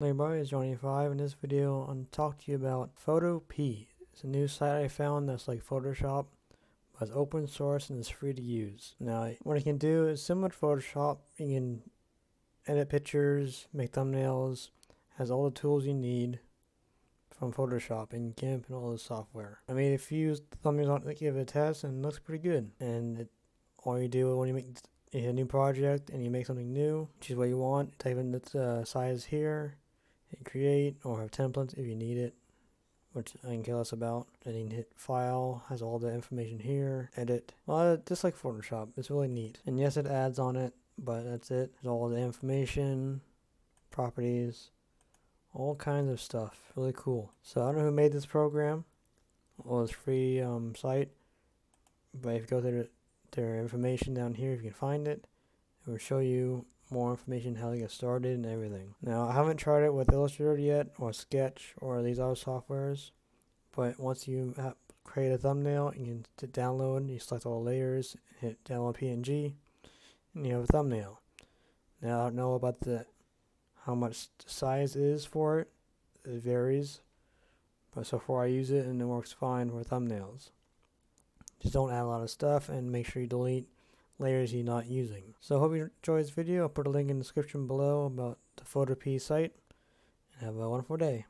Hey everybody, it's Johnny5. In this video, I'm going to talk to you about Photopea. It's a new site I found that's like Photoshop, but it's open source and it's free to use. Now, what you can do is similar to Photoshop. You can edit pictures, make thumbnails, has all the tools you need from Photoshop, and you can put all the software. I mean, if you use thumbnails on it, give it a test, and it looks pretty good. And all you do when you make a new project and you make something new, choose what you want, type in the size here, hit create, or have templates if you need it, which I can care less about. Then you can hit file, has all the information here, edit. Well, just like Photoshop, it's really neat. And yes, it adds on it, but that's it. There's all the information, properties, all kinds of stuff. Really cool. So I don't know who made this program. Well, it's free site, but if you go to their information down here, if you can find it, it will show you more information how to get started and everything. Now, I haven't tried it with Illustrator yet, or Sketch, or these other softwares, but once you create a thumbnail, you can download, you select all the layers, hit download PNG, and you have a thumbnail. Now, I don't know about how much the size is for it. It varies, but so far I use it and it works fine for thumbnails. Just don't add a lot of stuff, and make sure you delete layers you're not using. So hope you enjoyed this video. I'll put a link in the description below about the Photopea site, and have a wonderful day.